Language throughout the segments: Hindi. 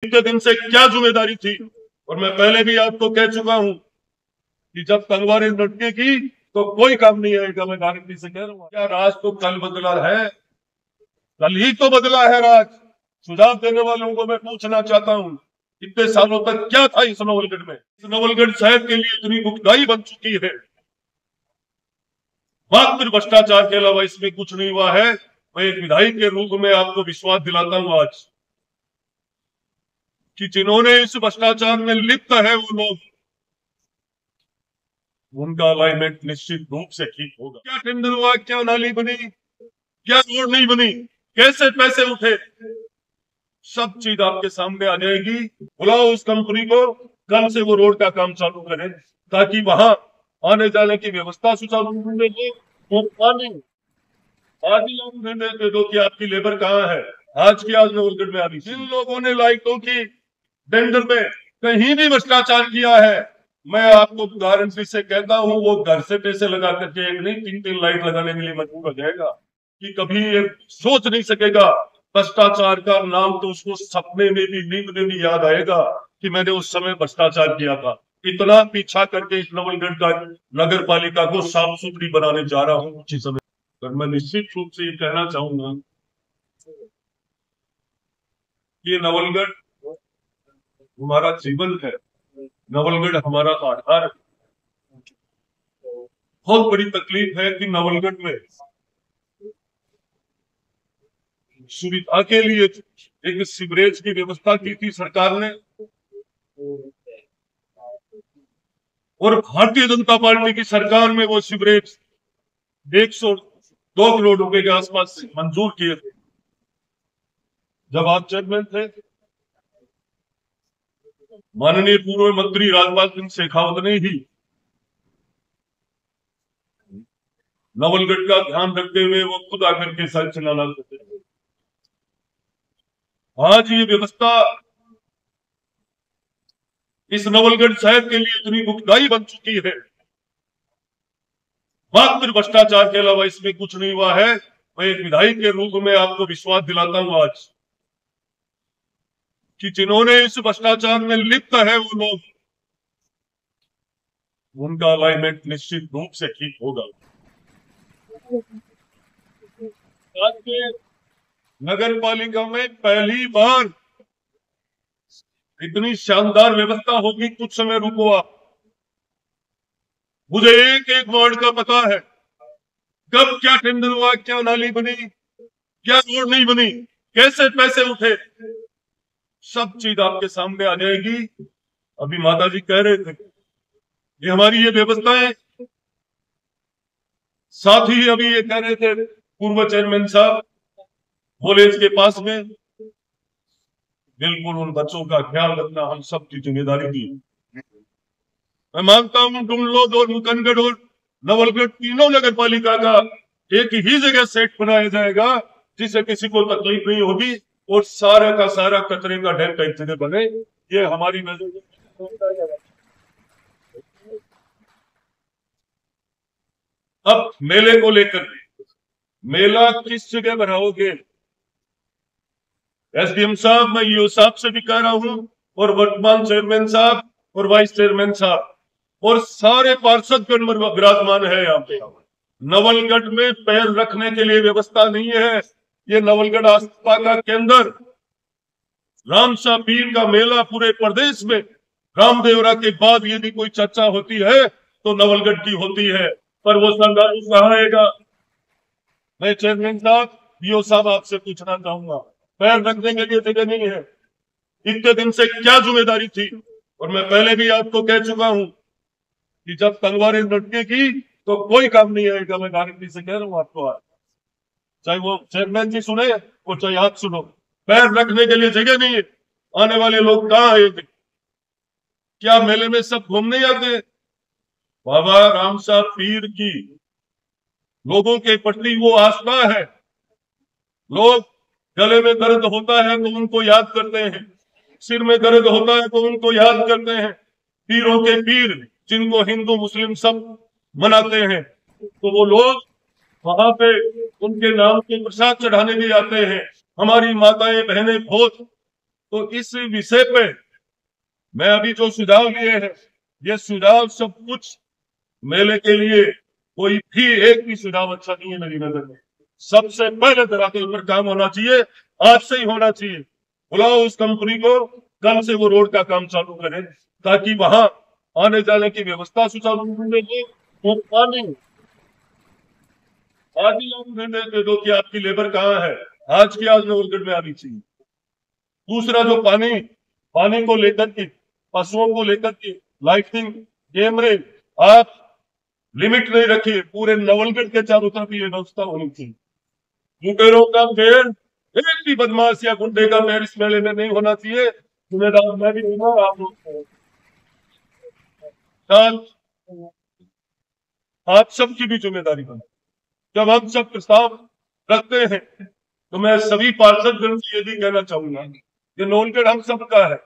के दिन से क्या जिम्मेदारी थी। और मैं पहले भी आपको कह चुका हूं कि जब तलवारें लटकेगी तो कोई काम नहीं आएगा। मैं गारंटी से कह रहा हूं। क्या राज तो कल बदला है, कल ही तो बदला है राज। सुझाव देने वालों को मैं पूछना चाहता हूं, इतने सालों तक क्या था इस नवलगढ़ में। इस नवलगढ़ शहर के लिए इतनी दुखदाई बन चुकी है, मात्र भ्रष्टाचार के अलावा इसमें कुछ नहीं हुआ है। मैं एक विधायक के रूप में आपको विश्वास दिलाता हूं आज कि जिन्होंने इस भ्रष्टाचार में लिप्त है वो लोग, उनका अलाइनमेंट निश्चित रूप से ठीक होगा। क्या टेंडर हुआ, क्या नाली बनी, क्या रोड नहीं बनी, कैसे पैसे उठे, सब चीज आपके सामने आ जाएगी। बुलाओ उस कंपनी को, कल से वो रोड का काम चालू करें ताकि वहां आने जाने की व्यवस्था सुचारू रूप में हो। वो पानी आज ही लोग निर्णय दो कि आपकी लेबर कहाँ है। आज की आज नवलगढ़ में आ रही, जिन लोगों ने लाइटों की टेंडर में कहीं भी भ्रष्टाचार किया है, मैं आपको उदाहरण से कहता हूं, वो घर से पैसे लगा करके एक नहीं 3-3 लाइट लगाने के लिए मजबूर हो जाएगा कि कभी ये सोच नहीं सकेगा। भ्रष्टाचार का नाम तो उसको सपने में भी, नींद में भी याद आएगा कि मैंने उस समय भ्रष्टाचार किया था। इतना पीछा करके इस नवलगढ़ का नगर पालिका को साफ सुथरी बनाने जा रहा हूँ उसी समय। पर मैं निश्चित रूप से ये कहना चाहूंगा कि नवलगढ़ हमारा जीवन है, नवलगढ़ हमारा आधार है। बहुत बड़ी तकलीफ है कि नवलगढ़ में सुविधा के लिए एक सीवरेज की व्यवस्था की थी सरकार ने, और भारतीय जनता पार्टी की सरकार में वो सीवरेज 102 करोड़ रुपए के आसपास मंजूर किए थे। जब आप चेयरमैन थे, माननीय पूर्व मंत्री राजपाल सिंह शेखावत ने ही नवलगढ़ का ध्यान रखते हुए वो खुद आकर के सर चलाना करते थे। आज ये व्यवस्था इस नवलगढ़ शहर के लिए इतनी दुखदाई बन चुकी है, मात्र भ्रष्टाचार के अलावा इसमें कुछ नहीं हुआ है। मैं एक विधायक के रूप में आपको विश्वास दिलाता हूं आज कि जिन्होंने इस भ्रष्टाचार में लिप्त है वो लोग, उनका अलाइनमेंट निश्चित रूप से ठीक होगा। आज के नगर पालिका में पहली बार इतनी शानदार व्यवस्था होगी। कुछ समय रुको आप, मुझे एक एक वार्ड का पता है, कब क्या टेंडर हुआ, क्या नाली बनी, क्या रोड नहीं बनी, कैसे पैसे उठे, सब चीज आपके सामने आ जाएगी। अभी माता जी कह रहे थे ये हमारी ये व्यवस्थाएं, साथ ही अभी ये कह रहे थे पूर्व चेयरमैन साहब कॉलेज के पास में, बिल्कुल उन बच्चों का ख्याल रखना हम सब की जिम्मेदारी थी। मैं मानता हूं डुमलोद और मुकंदगढ़ और नवलगढ़ तीनों नगर पालिका का एक ही जगह सेट बनाया जाएगा जिससे किसी को तकलीफ नहीं होगी और सारा का सारा कचरे का ढेर एक जगह बने। ये हमारी नजर। अब मेले को लेकर, मेला किस जगह बनाओगे? एसडीएम साहब, मैं ईओ साहब से भी कह रहा हूं, और वर्तमान चेयरमैन साहब और वाइस चेयरमैन साहब और सारे पार्षद विराजमान है यहाँ पे। नवलगढ़ में पैर रखने के लिए व्यवस्था नहीं है। ये नवलगढ़ आस्था का केंद्र, रामशाह पीर का मेला पूरे प्रदेश में, रामदेवरा के बाद यदि कोई चर्चा होती है तो नवलगढ़ की होती है। पर वो श्रद्धालु कहाँ आएगा? मैं चेयरमैन साहब, ईओ साहब आपसे पूछना चाहूंगा, पैर रखने के लिए जगह नहीं है। इतने दिन से क्या जिम्मेदारी थी। और मैं पहले भी आपको कह चुका हूं कि जब तलवारें लटकेगी तो कोई काम नहीं आएगा। मैं गारंटी से कह रहा हूं आपको, आज चाहे वो चेयरमैन जी सुने और चाहे आप सुनो, पैर रखने के लिए जगह नहीं है। आने वाले लोग कहाँ आएंगे? क्या मेले में सब घूमने आते? बाबा रामशाह पीर की लोगों के प्रति वो आस्था है। लोग गले में दर्द होता है तो उनको याद करते हैं, सिर में दर्द होता है तो उनको याद करते हैं। पीरों के पीर जिनको हिंदू मुस्लिम सब मनाते हैं, तो वो लोग वहां पे उनके नाम के प्रसाद चढ़ाने भी आते हैं। हमारी माताएं बहनें बहुत तो इस विषय पे मैं अभी जो सुझाव लिए हैं, ये सुझाव सब कुछ मेले के लिए कोई भी एक भी सुझाव अच्छा नहीं है मेरी नजर में। सबसे पहले धरातल पर काम होना चाहिए, आज से ही होना चाहिए। बुलाओ उस कंपनी को, कल से वो रोड का काम चालू करें, ताकि वहां आने जाने की व्यवस्था सुचारू रूप से हो। और पानी आज ही लोग निर्णय दे दो कि आपकी लेबर कहाँ है, आज की आज नवलगढ़ में आनी चाहिए। दूसरा, जो पानी पानी को लेकर के, पशुओं को लेकर के लाइटिंग कैमरे आप लिमिट नहीं रखिए, पूरे नवलगढ़ के चारों तरफ ये व्यवस्था होनी चाहिए। लुटेरों का पेड़, एक भी बदमाश या गुंडे का पेड़ इस मेले में नहीं होना चाहिए। जिम्मेदार मैं भी हूँ, आप लोग आप सबकी भी जिम्मेदारी बने। जब हम सब प्रस्ताव रखते हैं तो मैं सभी पार्षदगण से ये भी कहना चाहूंगा कि नवलगढ़ हम सबका है।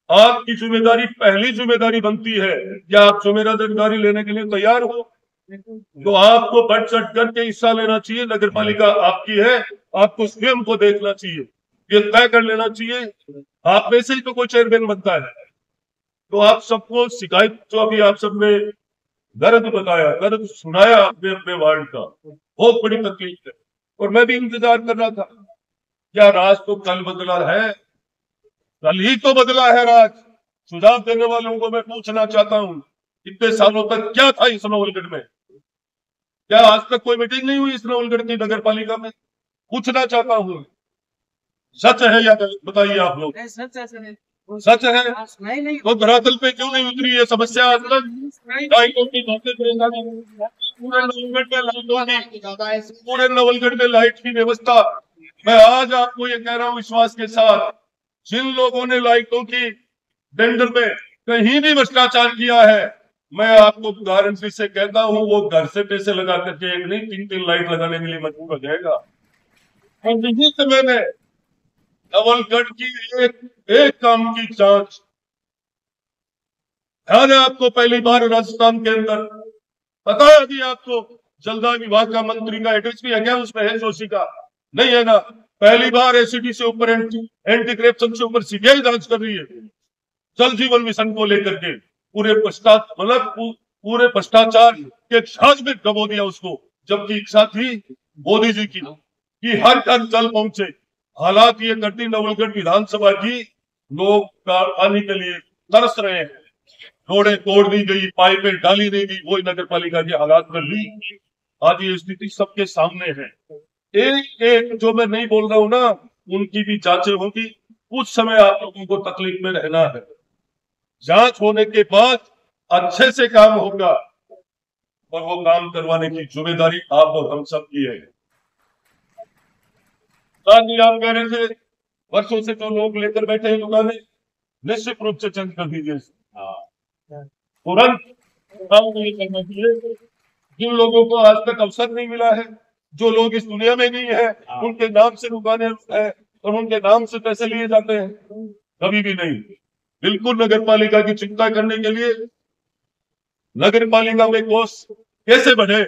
आपकी जिम्मेदारी, पहली जिम्मेदारी बनती है कि आप जिम्मेदारी लेने के लिए तैयार हो, तो आपको बढ़ चढ़ करके हिस्सा लेना चाहिए। नगर पालिका आपकी है, आपको स्वयं को देखना चाहिए, ये तय कर लेना चाहिए। आप में से ही तो कोई चेयरमैन बनता है। तो आप सबको शिकायत, जो अभी आप सबने दर्द बताया, दर्द सुनाया अपने अपने वार्ड का, बहुत बड़ी तकलीफ है। और मैं भी इंतजार कर रहा था, क्या राज तो कल बदला है, कल ही तो बदला है राज। सुझाव देने वालों को मैं पूछना चाहता हूँ, इतने सालों तक क्या था इस नवलगढ़ में? क्या आज तक कोई मीटिंग नहीं हुई इस नवलगढ़ की नगर पालिका में? पूछना चाहता हूँ, सच है या गलत बताइए आप लोग। सच है, सच है नहीं तो धरातल पे क्यों नहीं उतरी ये समस्या आज तक? पूरे नवलगढ़ में लाइट की व्यवस्था, मैं आज आपको ये कह रहा हूँ विश्वास के साथ, जिन लोगों ने लाइटों की टेंडर में कहीं भी भ्रष्टाचार किया है, मैं आपको उदाहरण से कहता हूँ, वो घर से पैसे लगा करके एक नहीं 3-3 लाइट लगाने के लिए मजबूर हो जाएगा। और यही से मैंने नवलगढ़ की एक काम की जांच, ध्यान है आपको, पहली बार राजस्थान के अंदर पता है अभी आपको, जलदाय विभाग का मंत्री का एड्रेस भी है क्या उसमें? है जोशी का? नहीं है ना। पहली बार एसीडी से ऊपर एंटी करप्शन से ऊपर सीबीआई जांच कर रही है जल जीवन मिशन को लेकर के। पूरे पूरे भ्रष्टाचार के छाछ में डबो दिया उसको, जबकि इच्छा थी मोदी जी की कि हर घर जल पहुंचे। हालात ये करती नवलगढ़ विधानसभा की, लोग पानी के लिए तरस रहे हैं, रोडें तोड़ दी गई, पाइपें डाली नहीं गई, वही नगर पालिका के हालात में ली। आज ये स्थिति सबके सामने है। एक एक जो मैं नहीं बोल रहा हूं ना, उनकी भी जांचें होगी। कुछ समय आप लोगों को तकलीफ में रहना है, जांच होने के बाद अच्छे से काम होगा, और वो काम करवाने की जिम्मेदारी आप और हम सब की है। आप कह रहे थे वर्षों से जो लोग लेकर बैठे हैं दुकानें, निश्चित रूप से चेंज कर दीजिए, तुरंत काम नहीं करना चाहिए। जिन लोगों को आज तक अवसर नहीं मिला है, जो लोग इस दुनिया में नहीं है, उनके नाम से दुकानें है और उनके नाम से पैसे लिए जाते हैं, कभी भी नहीं। बिल्कुल नगर पालिका की चिंता करने के लिए नगर पालिका में कोष कैसे बढ़े,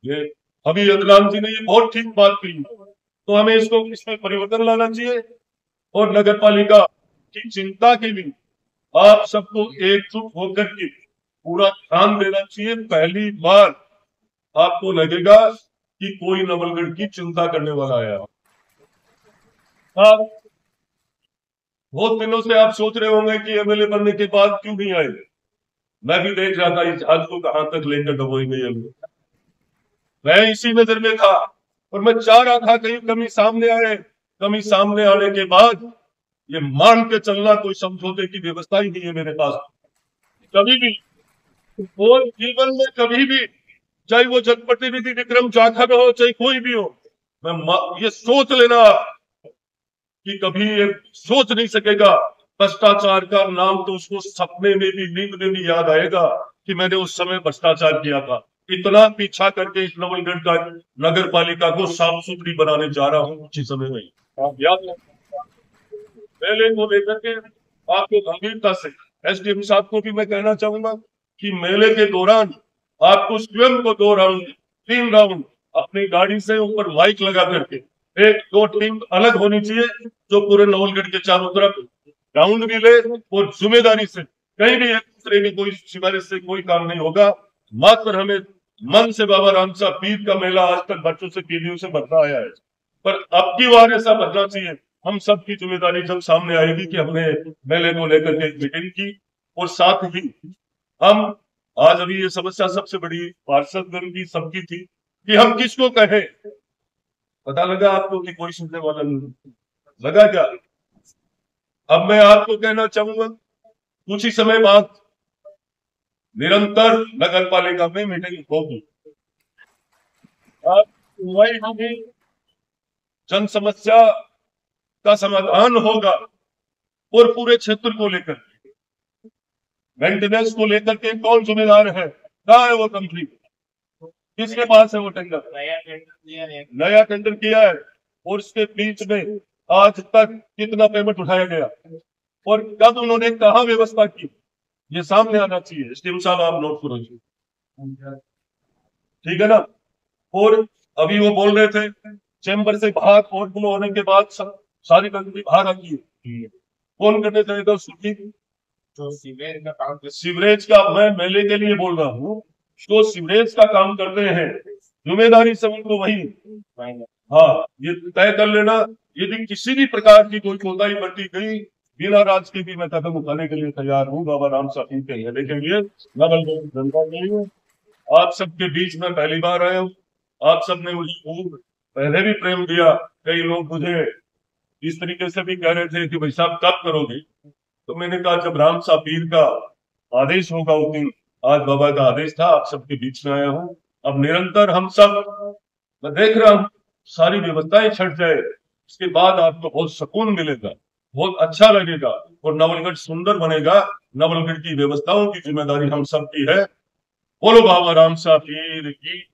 ये अभी अदनान जी ने ये बहुत ठीक बात की, तो हमें इसमें परिवर्तन लाना चाहिए। और नगर पालिका की चिंता के लिए आप सबको एकजुट होकर के पूरा ध्यान देना चाहिए। पहली बार आपको लगेगा कि कोई नवलगढ़ की चिंता करने वाला आया। आप बहुत दिनों से आप सोच रहे होंगे कि एमएलए बनने के बाद क्यों नहीं आए। मैं भी देख रहा था इस आज को कहां तक लेकर डबोई गई, मैं इसी नजर में था और मैं चाह रहा था कहीं कमी सामने आए। कमी सामने आने के बाद ये मान के चलना, कोई समझौते की व्यवस्था ही नहीं है मेरे पास। कभी भी वो जीवन में कभी भी, चाहे वो जनप्रतिनिधि विक्रम जाखड़ हो, चाहे कोई भी हो, मैं ये सोच लेना कि कभी ये सोच नहीं सकेगा भ्रष्टाचार का नाम, तो उसको सपने में भी, नींद में भी याद आएगा कि मैंने उस समय भ्रष्टाचार किया था। इतना पीछा करके इस नवलगढ़ का नगर पालिका को साफ सुथरी बनाने जा रहा हूँ उसी समय में। आप याद मेले को लेकर के आपको गंभीरता से, एसडीएम साहब को भी मैं कहना चाहूंगा कि मेले के दौरान आपको स्वयं को 2 राउंड 3 राउंड अपनी गाड़ी से ऊपर माइक लगा करके एक दो टीम अलग होनी चाहिए जो पूरे नवलगढ़ के चारों तरफ ग्राउंड भी ले, और जिम्मेदारी से कहीं भी एक दूसरे की कोई सिफारिश से कोई काम नहीं होगा। मात्र हमें मन से बाबा रामसा पीर का मेला आज तक बच्चों से पीढ़ियों से बढ़ता आया है, पर अब की बार ऐसा बढ़ना चाहिए। हम सबकी जिम्मेदारी जब सामने आएगी कि हमने मेले को लेकर के एक मीटिंग की, और साथ ही हम आज अभी ये समस्या सबसे बड़ी पार्षदगण की सबकी थी कि हम किसको कहें। पता लगा आपको कि कोई सुनने वाला नहीं लगा क्या? अब मैं आपको कहना चाहूंगा, कुछ ही समय बाद निरंतर नगर पालिका में मीटिंग होगी। वही जन समस्या का समाधान होगा, और पूरे क्षेत्र को लेकर मेंटेनेंस को लेकर के कौन जिम्मेदार है, कहाँ है वो कंपनी, किसके पास है वो टेंडर? नया टेंडर किया है, और उसके बीच में आज तक कितना पेमेंट उठाया गया और कब उन्होंने कहा व्यवस्था की, ये सामने आना चाहिए। एसडीएम साहब आप नोट करो, ठीक है ना? और अभी वो बोल रहे थे चैम्बर से बाहर ओवरफ्लो होने के बाद सारी कंपनी बाहर आ गई है। कौन करने चाहेगा उसकी? जो सीवरेज का काम, सीवरेज का मैं मेले के लिए बोल रहा हूँ, जो सीवरेज का काम करते हैं जिम्मेदारी से उनको वही, हाँ, ये तय कर लेना। यदि किसी भी प्रकार की कोई कोताही बरती गई, बिना राज के भी मैं कदम उठाने के लिए तैयार हूँ। बाबा राम साहब के मेले के लिए जनता के लिए आप सबके बीच में पहली बार आया हूँ। आप सबने मुझे खूब पहले भी प्रेम दिया। कई लोग मुझे इस तरीके से भी कह रहे थे कि भाई साहब कब करोगे, तो मैंने कहा जब राम साहब पीर का आदेश होगा उस दिन। आज बाबा का आदेश था, आप सबके बीच में आया हूँ। अब निरंतर हम सब, मैं देख रहा हूँ सारी व्यवस्थाएं छट जाए, उसके बाद आपको बहुत सुकून मिलेगा, बहुत अच्छा लगेगा, और नवलगढ़ सुंदर बनेगा। नवलगढ़ की व्यवस्थाओं की जिम्मेदारी हम सब की है। बोलो बाबा राम साहब पीर की।